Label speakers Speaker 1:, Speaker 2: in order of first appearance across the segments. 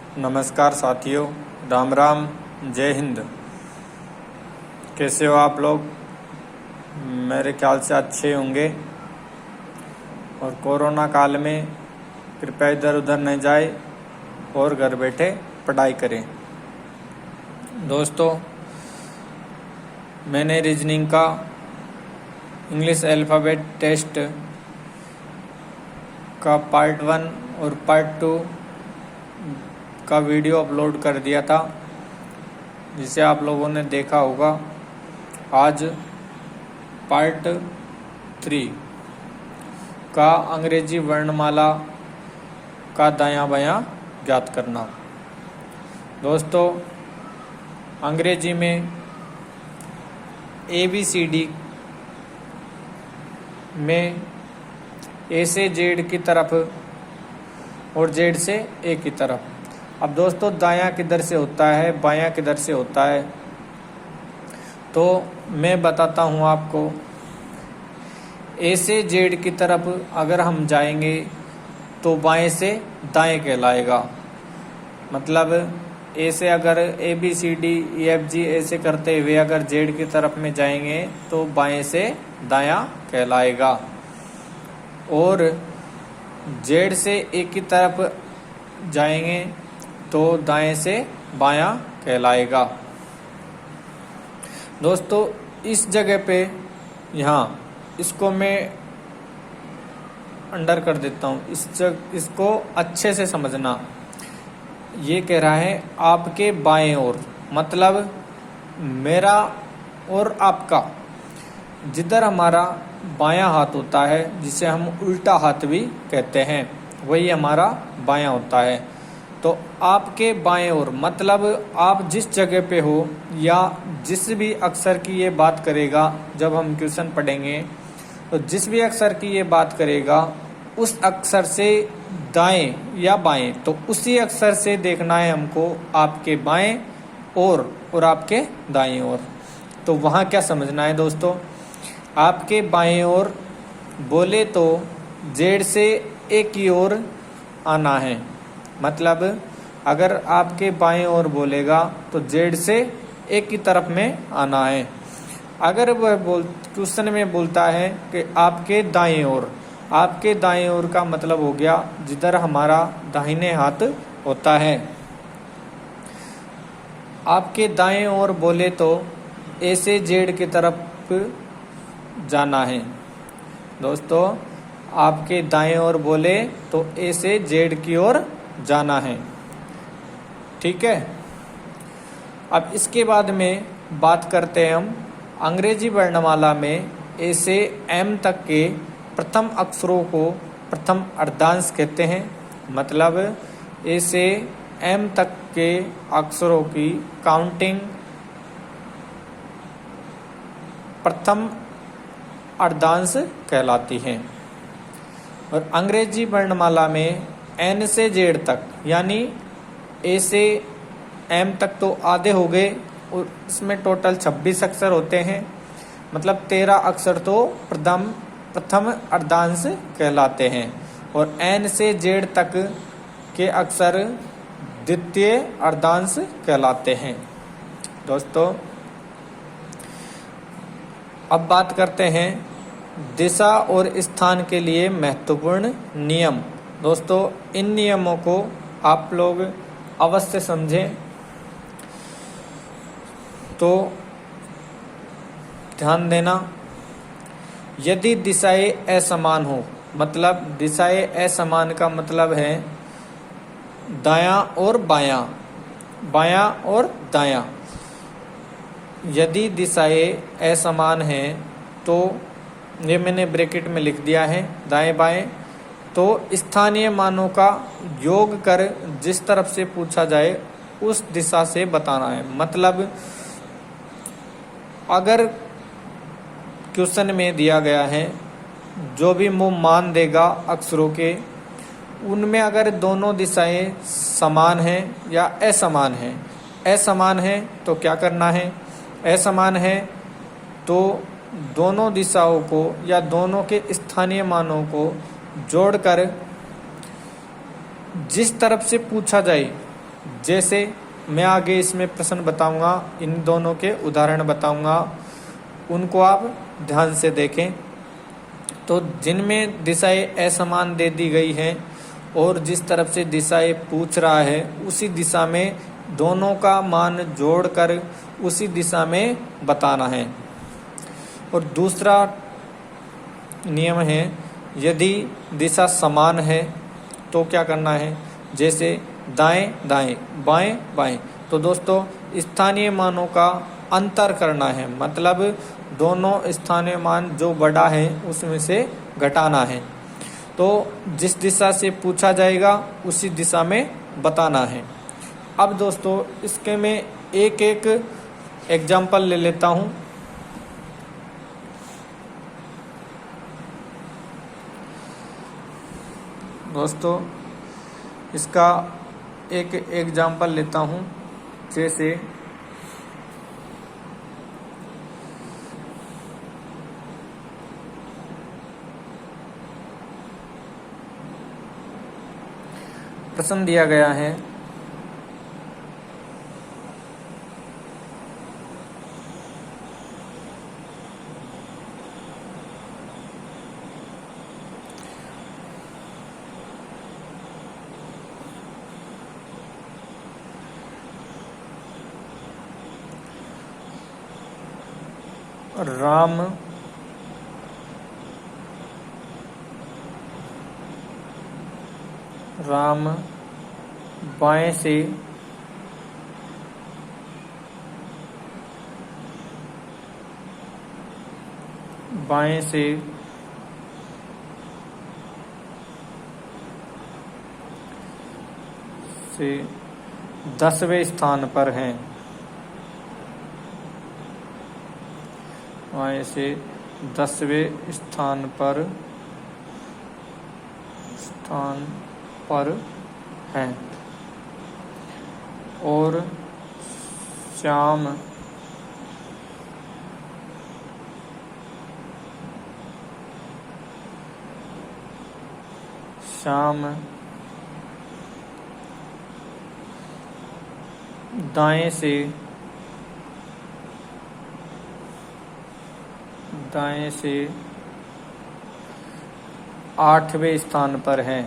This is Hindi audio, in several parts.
Speaker 1: नमस्कार साथियों, राम राम, जय हिंद। कैसे हो आप लोग? मेरे ख्याल से अच्छे होंगे। और कोरोना काल में कृपया इधर उधर नहीं जाए और घर बैठे पढ़ाई करें। दोस्तों, मैंने रीजनिंग का इंग्लिश अल्फ़ाबेट टेस्ट का पार्ट 1 और पार्ट 2 का वीडियो अपलोड कर दिया था, जिसे आप लोगों ने देखा होगा। आज पार्ट 3 का अंग्रेजी वर्णमाला का दायां बायां ज्ञात करना। दोस्तों, अंग्रेजी में ABCD में A से Z की तरफ और Z से A की तरफ। अब दोस्तों, दायां किधर से होता है, बायां किधर से होता है, तो मैं बताता हूं आपको। A से Z की तरफ अगर हम जाएंगे तो बाएं से दाएं कहलाएगा। मतलब A से अगर ABCDEFG ऐसे करते हुए अगर Z की तरफ में जाएंगे तो बाएं से दायां कहलाएगा, और Z से A की तरफ जाएंगे तो दाएं से बायां कहलाएगा। दोस्तों, इस जगह पे यहाँ इसको मैं अंडर कर देता हूँ। इसको अच्छे से समझना। ये कह रहा है आपके बाएं ओर, मतलब मेरा और आपका। जिधर हमारा बायां हाथ होता है, जिसे हम उल्टा हाथ भी कहते हैं, वही हमारा बायां होता है। तो आपके बाएं ओर मतलब आप जिस जगह पे हो या जिस भी अक्षर की ये बात करेगा, जब हम क्वेश्चन पढ़ेंगे तो जिस भी अक्षर की ये बात करेगा उस अक्षर से दाएं या बाएं, तो उसी अक्षर से देखना है हमको आपके बाएं और आपके दाएं ओर। तो वहाँ क्या समझना है दोस्तों? आपके बाएं ओर बोले तो Z से A की ओर आना है। मतलब अगर आपके बाएं ओर बोलेगा तो Z से A की तरफ में आना है। अगर वह क्वेश्चन में बोलता है कि आपके दाएं ओर, आपके दाएं ओर का मतलब हो गया जिधर हमारा दाहिने हाथ होता है। आपके दाएं ओर बोले तो A से Z की तरफ जाना है। दोस्तों, आपके दाएं ओर बोले तो A से Z की ओर जाना है। ठीक है। अब इसके बाद में बात करते हैं हम अंग्रेजी वर्णमाला में A से M तक के प्रथम अक्षरों को प्रथम अर्धांश कहते हैं। मतलब A से M तक के अक्षरों की काउंटिंग प्रथम अर्धांश कहलाती है। और अंग्रेजी वर्णमाला में N से Z तक, यानी A से M तक तो आधे हो गए, और इसमें टोटल 26 अक्षर होते हैं। मतलब 13 अक्षर तो प्रथम अर्धांश कहलाते हैं, और N से Z तक के अक्षर द्वितीय अर्धांश कहलाते हैं। दोस्तों, अब बात करते हैं दिशा और स्थान के लिए महत्वपूर्ण नियम। दोस्तों, इन नियमों को आप लोग अवश्य समझें। तो ध्यान देना। यदि दिशाएं असमान हो, मतलब दिशाएं असमान का मतलब है दायां और बायां, बायां और दायां। यदि दिशाएं असमान हैं तो ये मैंने ब्रैकेट में लिख दिया है, दाएं बाएं। तो स्थानीय मानों का योग कर जिस तरफ से पूछा जाए उस दिशा से बताना है। मतलब अगर क्वेश्चन में दिया गया है, जो भी वो मान देगा अक्षरों के, उनमें अगर दोनों दिशाएं समान हैं या असमान हैं, असमान है तो क्या करना है? असमान है तो दोनों दिशाओं को या दोनों के स्थानीय मानों को जोड़कर जिस तरफ से पूछा जाए जैसे मैं आगे इसमें प्रश्न बताऊंगा, इन दोनों के उदाहरण बताऊंगा, उनको आप ध्यान से देखें। तो जिनमें दिशाएं असमान दे दी गई हैं और जिस तरफ से दिशाएं पूछ रहा है उसी दिशा में दोनों का मान जोड़कर उसी दिशा में बताना है। और दूसरा नियम है, यदि दिशा समान है तो क्या करना है, जैसे दाएं दाएं बाएं बाएं, तो दोस्तों स्थानीय मानों का अंतर करना है, मतलब दोनों स्थानीय मान जो बड़ा है उसमें से घटाना है। तो जिस दिशा से पूछा जाएगा उसी दिशा में बताना है। अब दोस्तों इसके मैं एक एक एग्जाम्पल ले लेता हूँ। दोस्तों इसका एक एग्जाम्पल लेता हूँ, जैसे प्रश्न दिया गया है, राम बाएं से बाएं से 10वें स्थान पर हैं, बाएं से 10वें स्थान पर हैं और श्याम दाएं से 8वें स्थान पर हैं,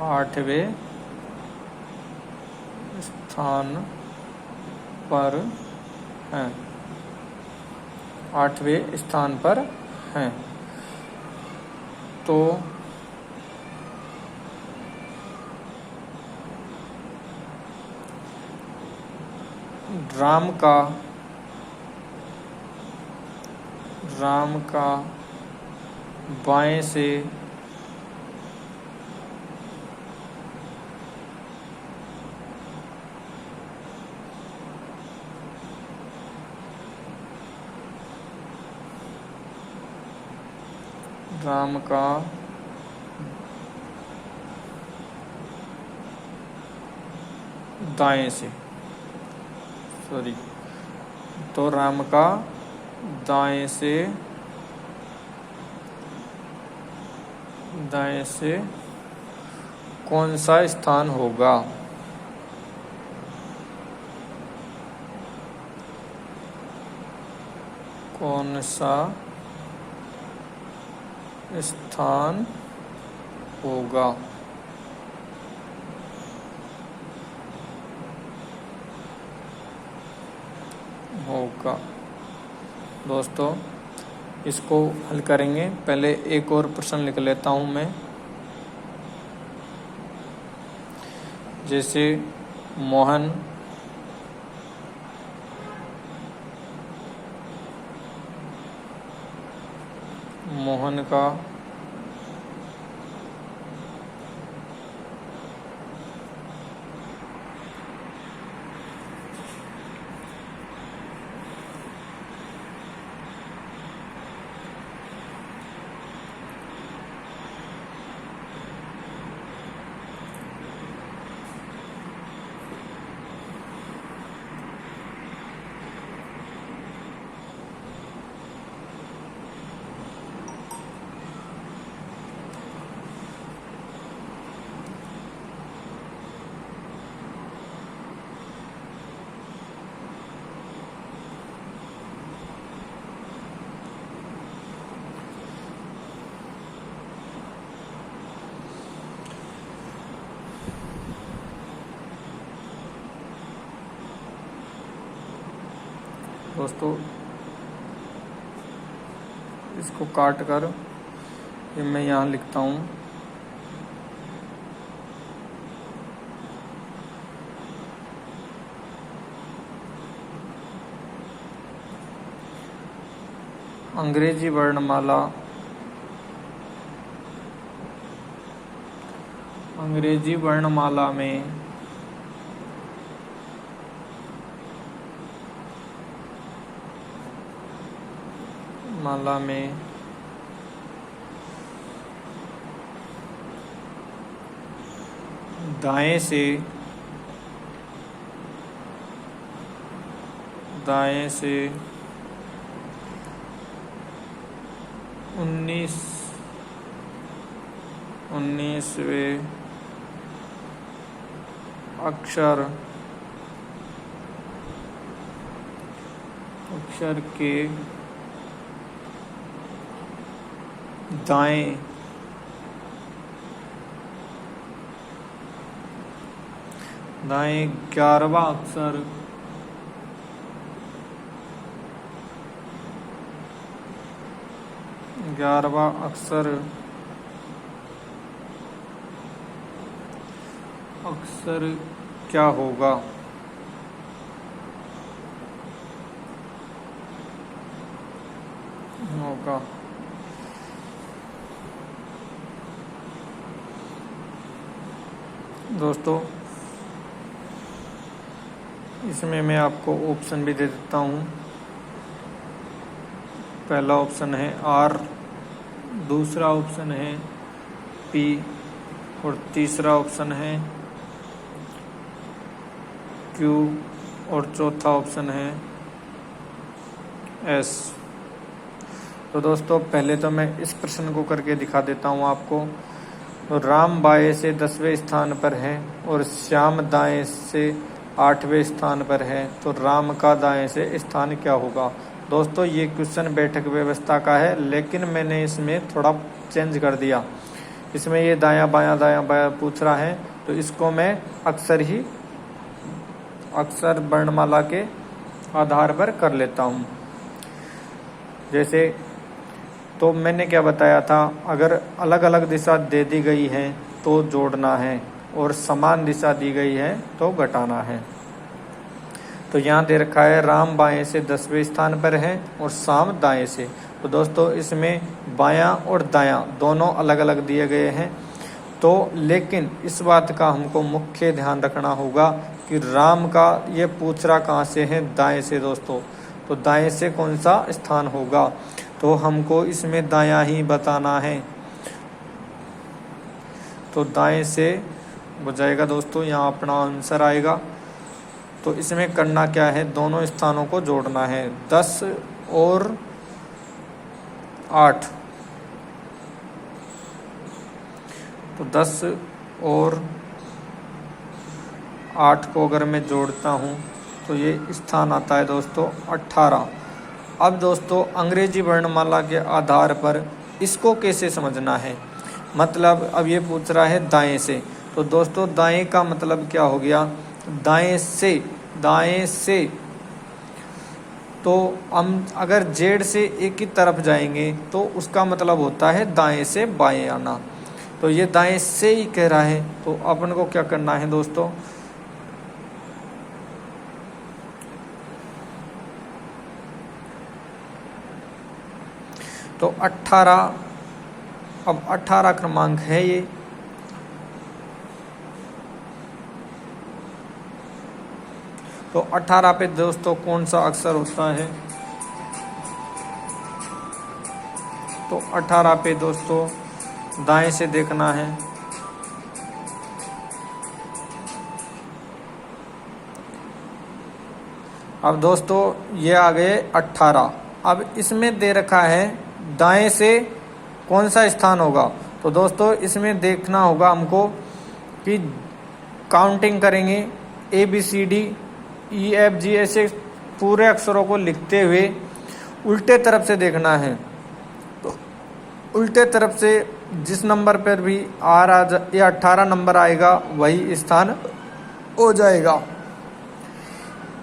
Speaker 1: 8वें स्थान पर हैं, 8वें स्थान पर हैं। तो राम का बाएं से दाएं से तो राम का दाएं से कौन सा स्थान होगा, कौन सा स्थान होगा। दोस्तों इसको हल करेंगे। पहले एक और प्रश्न लिख लेता हूं मैं, जैसे मोहन का दोस्तों इसको काट कर ये मैं यहाँ लिखता हूँ। अंग्रेजी वर्णमाला, अंग्रेजी वर्णमाला में दाएं से 19वें अक्षर के दाएं 11वां अक्षर क्या होगा? दोस्तों इसमें मैं आपको ऑप्शन भी दे देता हूँ। पहला ऑप्शन है R, दूसरा ऑप्शन है P और तीसरा ऑप्शन है Q और चौथा ऑप्शन है S। तो दोस्तों पहले तो मैं इस प्रश्न को करके दिखा देता हूँ आपको। तो राम बाएं से 10वें स्थान पर है और श्याम दाएं से 8वें स्थान पर है, तो राम का दाएं से स्थान क्या होगा? दोस्तों ये क्वेश्चन बैठक व्यवस्था का है, लेकिन मैंने इसमें थोड़ा चेंज कर दिया। इसमें ये दायां बायां पूछ रहा है, तो इसको मैं अक्षर वर्णमाला के आधार पर कर लेता हूँ। जैसे तो मैंने क्या बताया था, अगर अलग अलग दिशा दे दी गई है तो जोड़ना है और समान दिशा दी गई है तो घटाना है। तो यहाँ दे रखा है राम बाएं से 10वें स्थान पर है और श्याम दाएं से। तो दोस्तों इसमें बायां और दायां दोनों अलग अलग दिए गए हैं, तो लेकिन इस बात का हमको मुख्य ध्यान रखना होगा कि राम का ये पूछ रहा कहाँ से है? दाएं से दोस्तों। तो दाएं से कौन सा स्थान होगा? तो हमको इसमें दायां ही बताना है। तो दाएं से हो जाएगा दोस्तों, यहाँ अपना आंसर आएगा। तो इसमें करना क्या है? दोनों स्थानों को जोड़ना है, 10 और 8। तो 10 और 8 को अगर मैं जोड़ता हूँ तो ये स्थान आता है दोस्तों 18। अब दोस्तों अंग्रेजी वर्णमाला के आधार पर इसको कैसे समझना है? मतलब अब ये पूछ रहा है दाएं से, तो दोस्तों दाएं का मतलब क्या हो गया? दाएं से तो हम अगर जेड से एक ही तरफ जाएंगे तो उसका मतलब होता है दाएं से बाएं आना। तो ये दाएं से ही कह रहा है, तो अपन को क्या करना है दोस्तों? तो 18, अब 18 क्रमांक है ये। तो 18 पे दोस्तों कौन सा अक्षर होता है? तो 18 पे दोस्तों दाएं से देखना है। अब दोस्तों ये आ गए 18। अब इसमें दे रखा है दाएं से कौन सा स्थान होगा? तो दोस्तों इसमें देखना होगा हमको कि काउंटिंग करेंगे ABCD EFG ऐसे पूरे अक्षरों को लिखते हुए उल्टे तरफ से देखना है। तो उल्टे तरफ से जिस नंबर पर भी या 18 नंबर आएगा वही स्थान हो जाएगा।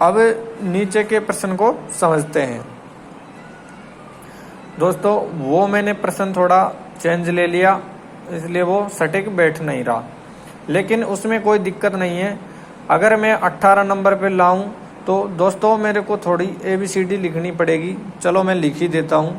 Speaker 1: अब नीचे के प्रश्न को समझते हैं दोस्तों। वो मैंने प्रश्न थोड़ा चेंज ले लिया, इसलिए वो सटीक बैठ नहीं रहा, लेकिन उसमें कोई दिक्कत नहीं है। अगर मैं 18 नंबर पे लाऊं तो दोस्तों मेरे को थोड़ी ABCD लिखनी पड़ेगी। चलो मैं लिख ही देता हूं,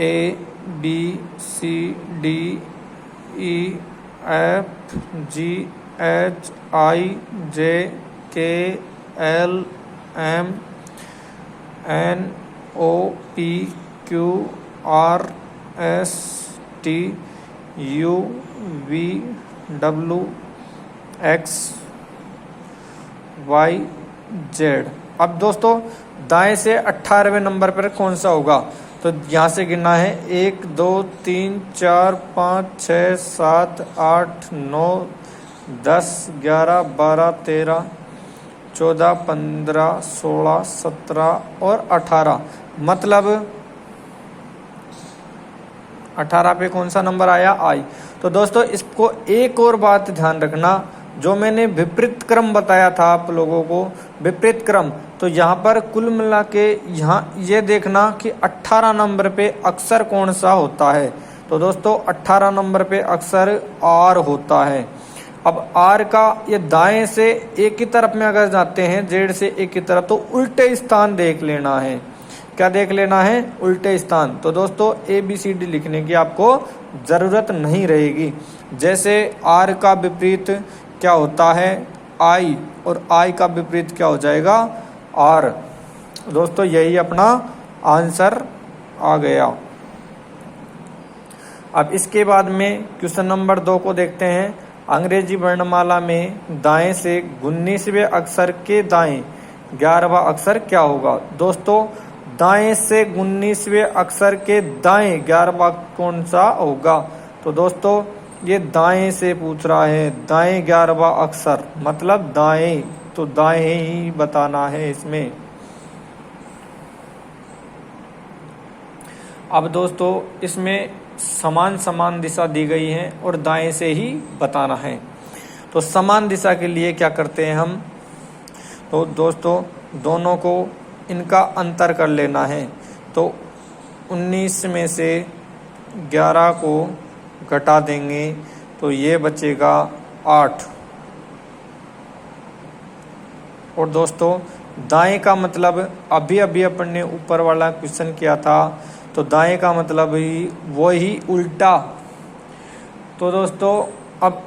Speaker 1: ABCDEFGHIJKLMNOPQRSTUVWXYZ। अब दोस्तों दाएं से 18वें नंबर पर कौन सा होगा, तो यहाँ से गिनना है 1 2 3 4 5 6 7 8 9 10 11 12 13 14 15 16 17 और 18। मतलब 18 पे कौन सा नंबर आया, आई। तो दोस्तों इसको एक और बात ध्यान रखना, जो मैंने विपरीत क्रम बताया था आप लोगों को, विपरीत क्रम, तो यहाँ पर कुल मिला के यहाँ ये देखना कि 18 नंबर पे अक्षर कौन सा होता है। तो दोस्तों 18 नंबर पे अक्षर आर होता है। अब आर का ये दाएं से एक की तरफ में अगर जाते हैं, जेड से एक की तरफ, तो उल्टे स्थान देख लेना है। क्या देख लेना है, उल्टे स्थान। तो दोस्तों ABCD लिखने की आपको जरूरत नहीं रहेगी। जैसे आर का विपरीत क्या होता है, आई, और आई का विपरीत क्या हो जाएगा, आर। दोस्तों यही अपना आंसर आ गया। अब इसके बाद में क्वेश्चन नंबर 2 को देखते हैं। अंग्रेजी वर्णमाला में दाएं से 19वें अक्षर के दाएं 11वां अक्षर क्या होगा। दोस्तों दाएं से 19वें अक्षर के दाएं 11वां कौन सा होगा, तो दोस्तों ये दाएं से पूछ रहा है, दाएं 11वां अक्षर, मतलब दाएं, तो दाएं ही बताना है इसमें। अब दोस्तों इसमें समान समान दिशा दी गई है और दाएं से ही बताना है। तो समान दिशा के लिए क्या करते हैं हम, तो दोस्तों दोनों को इनका अंतर कर लेना है। तो 19 में से 11 को घटा देंगे तो ये बचेगा 8। और दोस्तों दाएं का मतलब अभी अभी अपन ने ऊपर वाला क्वेश्चन किया था, तो दाएं का मतलब ही वो ही उल्टा। तो दोस्तों अब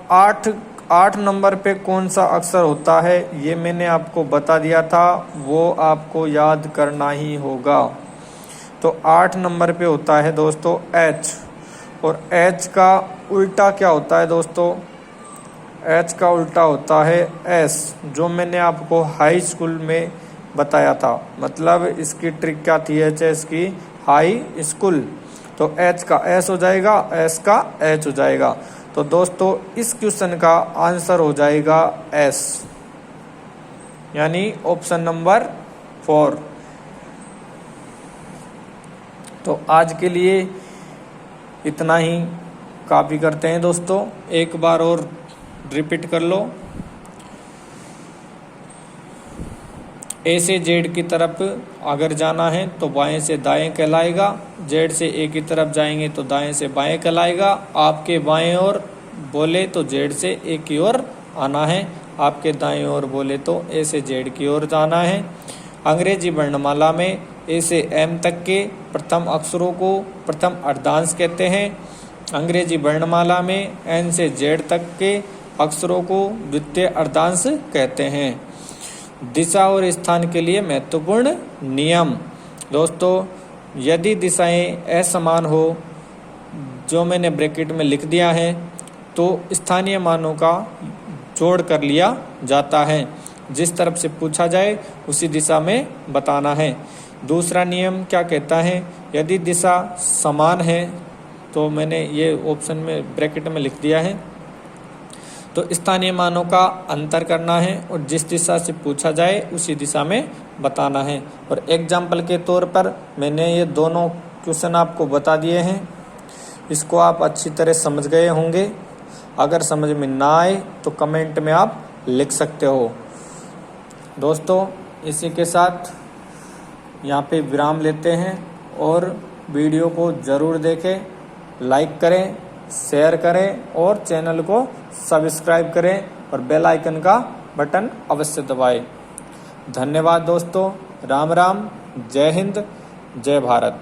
Speaker 1: 8 नंबर पे कौन सा अक्षर होता है ये मैंने आपको बता दिया था, वो आपको याद करना ही होगा। तो 8 नंबर पे होता है दोस्तों H, और H का उल्टा क्या होता है दोस्तों, H का उल्टा होता है S, जो मैंने आपको हाई स्कूल में बताया था। मतलब इसकी ट्रिक क्या थी HS की, हाई स्कूल। तो H का S हो जाएगा, S का H हो जाएगा। तो दोस्तों इस क्वेश्चन का आंसर हो जाएगा S, यानी ऑप्शन नंबर 4। तो आज के लिए इतना ही काफी करते हैं दोस्तों। एक बार और रिपीट कर लो। A से Z की तरफ अगर जाना है तो बाएं से दाएं कहलाएगा, Z से A की तरफ जाएंगे तो दाएं से बाएं कहलाएगा। आपके बाएं ओर बोले तो Z से A की ओर आना है, आपके दाएं ओर बोले तो A से Z की ओर जाना है। अंग्रेजी वर्णमाला में A से M तक के प्रथम अक्षरों को प्रथम अर्धांश कहते हैं। अंग्रेजी वर्णमाला में N से Z तक के अक्षरों को द्वितीय अर्धांश कहते हैं। दिशा और स्थान के लिए महत्वपूर्ण नियम। दोस्तों यदि दिशाएं असमान हो, जो मैंने ब्रैकेट में लिख दिया है, तो स्थानीय मानों का जोड़ कर लिया जाता है। जिस तरफ से पूछा जाए उसी दिशा में बताना है। दूसरा नियम क्या कहता है, यदि दिशा समान है, तो मैंने ये ऑप्शन में ब्रैकेट में लिख दिया है, तो स्थानीय मानों का अंतर करना है और जिस दिशा से पूछा जाए उसी दिशा में बताना है। और एग्जाम्पल के तौर पर मैंने ये दोनों क्वेश्चन आपको बता दिए हैं, इसको आप अच्छी तरह समझ गए होंगे। अगर समझ में ना आए तो कमेंट में आप लिख सकते हो। दोस्तों इसी के साथ यहाँ पे विराम लेते हैं और वीडियो को ज़रूर देखें, लाइक करें, शेयर करें और चैनल को सब्सक्राइब करें और बेल आइकन का बटन अवश्य दबाएं। धन्यवाद दोस्तों। राम राम। जय हिंद। जय भारत।